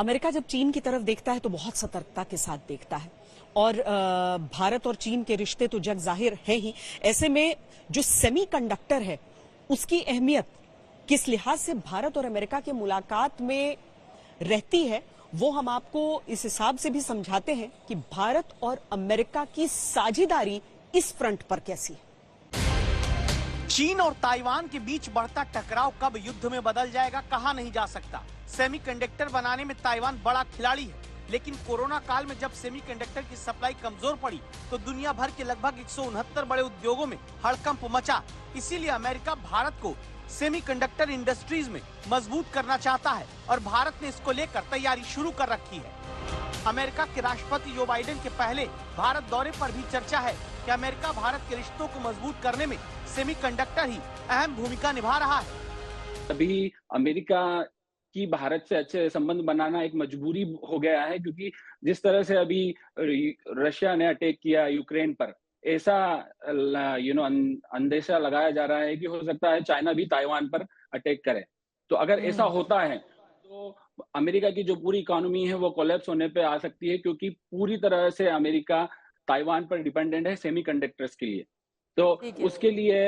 America जब चीन की तरफ देखता है तो बहुत सतर्कता के साथ देखता है और भारत और चीन के रिश्ते तो जग जाहिर है ही। ऐसे में जो सेमीकंडक्टर है उसकी अहमियत किस लिहाज से भारत और अमेरिका की मुलाकात में रहती है वो हम आपको इस हिसाब से भी समझाते हैं कि भारत और अमेरिका की साझेदारी इस फ्रंट पर कैसी है। चीन और ताइवान के बीच बढ़ता टकराव कब युद्ध में बदल जाएगा कहा नहीं जा सकता। सेमीकंडक्टर बनाने में ताइवान बड़ा खिलाड़ी है, लेकिन कोरोना काल में जब सेमीकंडक्टर की सप्लाई कमजोर पड़ी तो दुनिया भर के लगभग 169 बड़े उद्योगों में हड़कंप मचा। इसीलिए अमेरिका भारत को सेमीकंडक्टर इंडस्ट्रीज में मजबूत करना चाहता है और भारत ने इसको लेकर तैयारी शुरू कर रखी है। अमेरिका के राष्ट्रपति जो बाइडेन के पहले भारत दौरे पर भी चर्चा है कि अमेरिका भारत के रिश्तों को मजबूत करने में सेमीकंडक्टर ही अहम भूमिका निभा रहा है। अभी अमेरिका की भारत से अच्छे संबंध बनाना एक मजबूरी हो गया है, क्योंकि जिस तरह से अभी रशिया ने अटैक किया यूक्रेन पर, ऐसा अंदेशा लगाया जा रहा है कि हो सकता है चाइना भी ताइवान पर अटैक करे। तो अगर ऐसा होता है तो अमेरिका की जो पूरी इकोनॉमी है वो कोलैप्स होने पे आ सकती है, क्योंकि पूरी तरह से अमेरिका ताइवान पर डिपेंडेंट है सेमीकंडक्टर्स के लिए। तो उसके लिए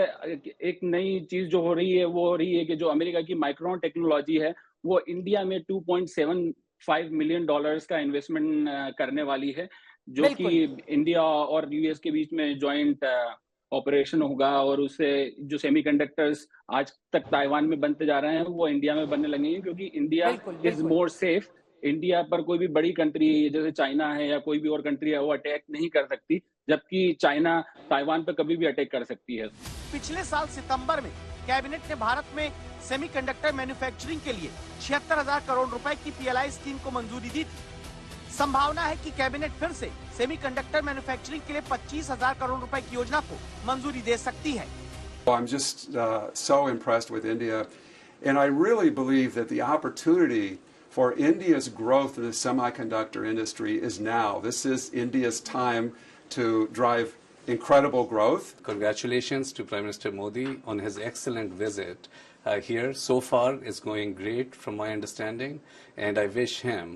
एक नई चीज जो हो रही है वो हो रही है कि जो अमेरिका की माइक्रोन टेक्नोलॉजी है वो इंडिया में $2.75 मिलियन का इन्वेस्टमेंट करने वाली है, जो कि इंडिया और यूएस के बीच में जॉइंट ऑपरेशन होगा, और उससे जो सेमीकंडक्टर्स आज तक ताइवान में बनते जा रहे हैं वो इंडिया में बनने लगेंगे, क्योंकि India is more safe. India पर कोई भी बड़ी कंट्री जैसे चाइना है या कोई भी और कंट्री है वो अटैक नहीं कर सकती, जबकि चाइना ताइवान पर कभी भी अटैक कर सकती है। पिछले साल सितंबर में कैबिनेट ने भारत में सेमीकंडक्टर मैन्युफैक्चरिंग के लिए 76,000 करोड़ रुपए की PLI स्कीम को मंजूरी दी थी। संभावना है कि कैबिनेट फिर से सेमीकंडक्टर मैन्युफैक्चरिंग के लिए 25,000 करोड़ रुपए की योजना को मंजूरी दे सकती है। I'm just so impressed with India, and I really believe that the opportunity for India's growth in the semiconductor industry is now. This is India's time to drive incredible growth. Congratulations to Prime Minister Modi on his excellent visit here. So far, it's going great from my understanding, and I wish him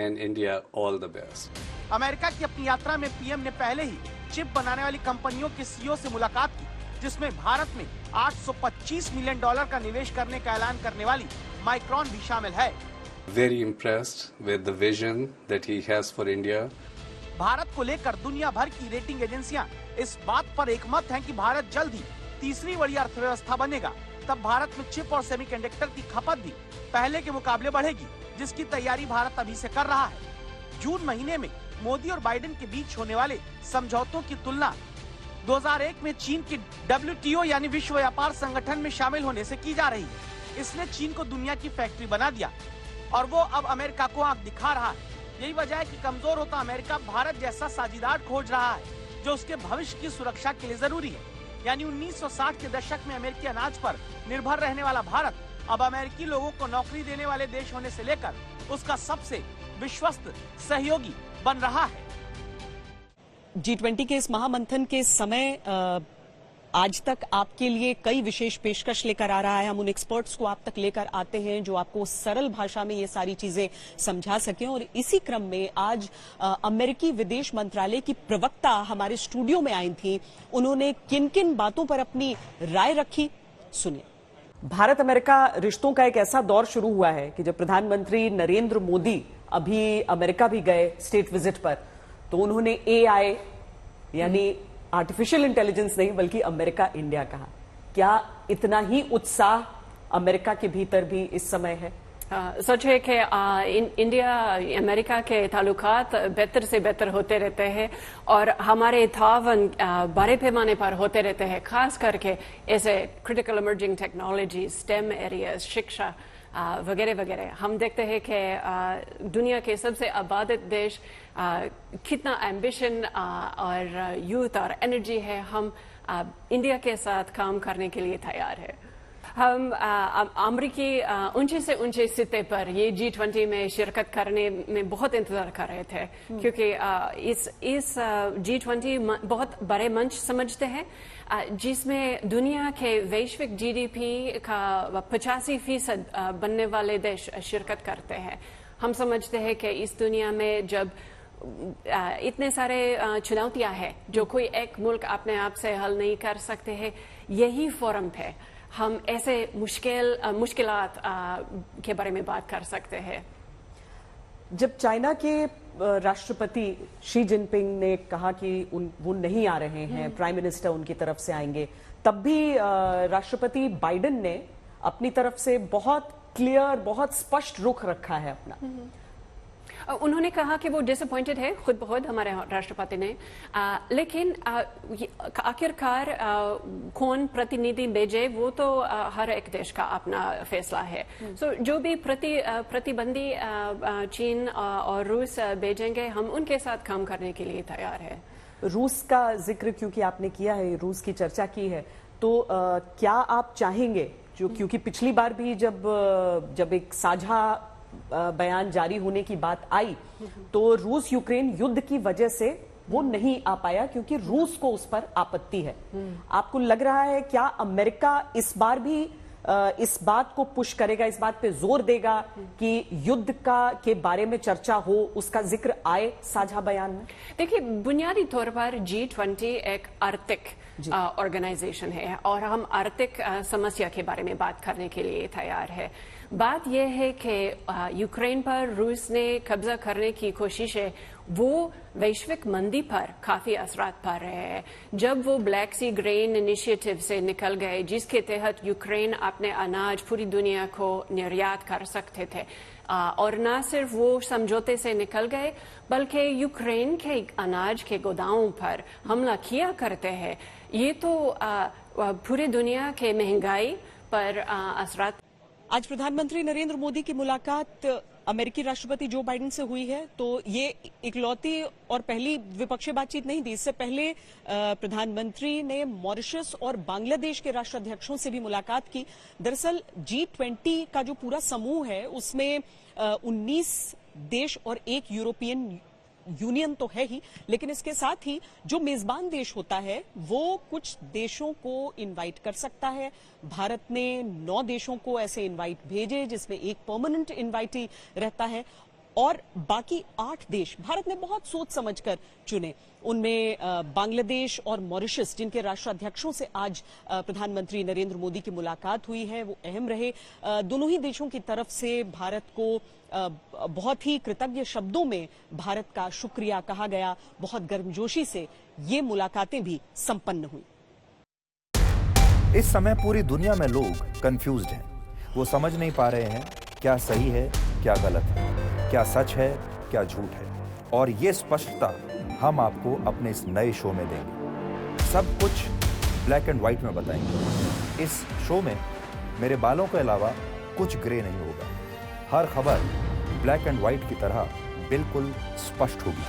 and India all the best. America की अपनी यात्रा में PM ने पहले ही chip बनाने वाली कंपनियों के सीईओ से मुलाकात की, जिसमें भारत में $825 मिलियन का निवेश करने का ऐलान करने वाली माइक्रोन भी शामिल है। Very impressed with the vision that he has for India. Bharat को लेकर दुनिया भर की रेटिंग एजेंसियां इस बात पर एकमत हैं कि भारत जल्द ही तीसरी बड़ी अर्थव्यवस्था बनेगा। तब भारत में चिप और सेमीकंडक्टर की खपत भी पहले के मुकाबले बढ़ेगी, जिसकी तैयारी भारत अभी से कर रहा है। जून महीने में मोदी और बाइडेन के बीच होने वाले समझौतों की तुलना 2001 में चीन की WTO यानी विश्व व्यापार संगठन में शामिल होने से की जा रही है। इसने चीन को दुनिया की फैक्ट्री बना दिया और वो अब अमेरिका को आंख दिखा रहा है। यही वजह है कि कमजोर होता अमेरिका भारत जैसा साझेदार खोज रहा है, जो उसके भविष्य की सुरक्षा के लिए जरूरी है। यानी 1960 के दशक में अमेरिकी अनाज पर निर्भर रहने वाला भारत अब अमेरिकी लोगों को नौकरी देने वाले देश होने से लेकर उसका सबसे विश्वस्त सहयोगी बन रहा है। G20 के इस महामंथन के समय आज तक आपके लिए कई विशेष पेशकश लेकर आ रहा है। हम उन एक्सपर्ट्स को आप तक लेकर आते हैं जो आपको सरल भाषा में ये सारी चीजें समझा सकें, और इसी क्रम में आज अमेरिकी विदेश मंत्रालय की प्रवक्ता हमारे स्टूडियो में आई थी। उन्होंने किन किन बातों पर अपनी राय रखी, सुनिए। भारत अमेरिका रिश्तों का एक ऐसा दौर शुरू हुआ है कि जब प्रधानमंत्री नरेंद्र मोदी अभी अमेरिका भी गए स्टेट विजिट पर, तो उन्होंने AI यानी आर्टिफिशियल इंटेलिजेंस नहीं बल्कि अमेरिका इंडिया कहा। क्या इतना ही उत्साह अमेरिका के भीतर भी इस समय है? सच है कि इंडिया अमेरिका के ताल्लुकात बेहतर से बेहतर होते रहते हैं और हमारे तावन बड़े पैमाने पर होते रहते हैं, खास करके ऐसे critical emerging technology, stem areas, शिक्षा वगैरह वगैरह। हम देखते हैं कि दुनिया के सबसे आबादित देश कितना एम्बिशन और यूथ और एनर्जी है। हम इंडिया के साथ काम करने के लिए तैयार है। हम अमेरिकी ऊंचे से ऊंचे सिते पर ये G20 में शिरकत करने में बहुत इंतजार कर रहे थे, क्योंकि इस G20 बहुत बड़े मंच समझते हैं, जिसमें दुनिया के वैश्विक GDP का 85% बनने वाले देश शिरकत करते हैं। हम समझते हैं कि इस दुनिया में जब इतने सारे चुनौतियां हैं जो कोई एक मुल्क अपने आप से हल नहीं कर सकते हैं, यही फोरम पे हम ऐसे मुश्किलात के बारे में बात कर सकते हैं। जब चाइना के राष्ट्रपति शी जिनपिंग ने कहा कि वो नहीं आ रहे हैं, प्राइम मिनिस्टर उनकी तरफ से आएंगे, तब भी राष्ट्रपति बाइडेन ने अपनी तरफ से बहुत क्लियर, बहुत स्पष्ट रुख रखा है अपना। उन्होंने कहा कि वो डिसअपॉइंटेड है खुद बहुत, हमारे राष्ट्रपति ने, लेकिन आखिरकार कौन प्रतिनिधि भेजे वो तो हर एक देश का अपना फैसला है। सो जो भी प्रतिबंधी चीन और रूस भेजेंगे, हम उनके साथ काम करने के लिए तैयार है। रूस का जिक्र क्योंकि आपने किया है, रूस की चर्चा की है, तो क्या आप चाहेंगे, जो क्योंकि पिछली बार भी जब एक साझा बयान जारी होने की बात आई तो रूस यूक्रेन युद्ध की वजह से वो नहीं आ पाया क्योंकि रूस को उस पर आपत्ति है। आपको लग रहा है क्या अमेरिका इस बार भी इस बात को पुश करेगा, इस बात पे जोर देगा कि युद्ध के बारे में चर्चा हो, उसका जिक्र आए साझा बयान में? देखिए, बुनियादी तौर पर G20 एक आर्थिक ऑर्गेनाइजेशन है और हम आर्थिक समस्या के बारे में बात करने के लिए तैयार है। बात यह है कि यूक्रेन पर रूस ने कब्जा करने की कोशिश है, वो वैश्विक मंदी पर काफी असरात पड़ रहे हैं। जब वो ब्लैक सी ग्रेन इनिशिएटिव से निकल गए, जिसके तहत यूक्रेन अपने अनाज पूरी दुनिया को निर्यात कर सकते थे, और न सिर्फ वो समझौते से निकल गए बल्कि यूक्रेन के अनाज के गोदामों पर हमला किया करते हैं, ये तो पूरी दुनिया के महंगाई पर असरात। आज प्रधानमंत्री नरेंद्र मोदी की मुलाकात अमेरिकी राष्ट्रपति जो बाइडेन से हुई है, तो ये इकलौती और पहली द्विपक्षीय बातचीत नहीं थी। इससे पहले प्रधानमंत्री ने मॉरिशस और बांग्लादेश के राष्ट्राध्यक्षों से भी मुलाकात की। दरअसल G20 का जो पूरा समूह है उसमें 19 देश और एक यूरोपियन यूनियन तो है ही, लेकिन इसके साथ ही जो मेजबान देश होता है वो कुछ देशों को इनवाइट कर सकता है। भारत ने 9 देशों को ऐसे इनवाइट भेजे, जिसमें एक परमानेंट इनवाइटी रहता है और बाकी 8 देश भारत ने बहुत सोच समझकर चुने। उनमें बांग्लादेश और मॉरिशस, जिनके राष्ट्राध्यक्षों से आज प्रधानमंत्री नरेंद्र मोदी की मुलाकात हुई है, वो अहम रहे। दोनों ही देशों की तरफ से भारत को बहुत ही कृतज्ञ शब्दों में भारत का शुक्रिया कहा गया। बहुत गर्मजोशी से ये मुलाकातें भी संपन्न हुई। इस समय पूरी दुनिया में लोग कंफ्यूज्ड हैं। वो समझ नहीं पा रहे हैं क्या सही है, क्या गलत है, क्या सच है, क्या झूठ है। और ये स्पष्टता हम आपको अपने इस नए शो में देंगे। सब कुछ ब्लैक एंड व्हाइट में बताएंगे। इस शो में मेरे बालों के अलावा कुछ ग्रे नहीं होगा। हर खबर ब्लैक एंड व्हाइट की तरह बिल्कुल स्पष्ट होगी।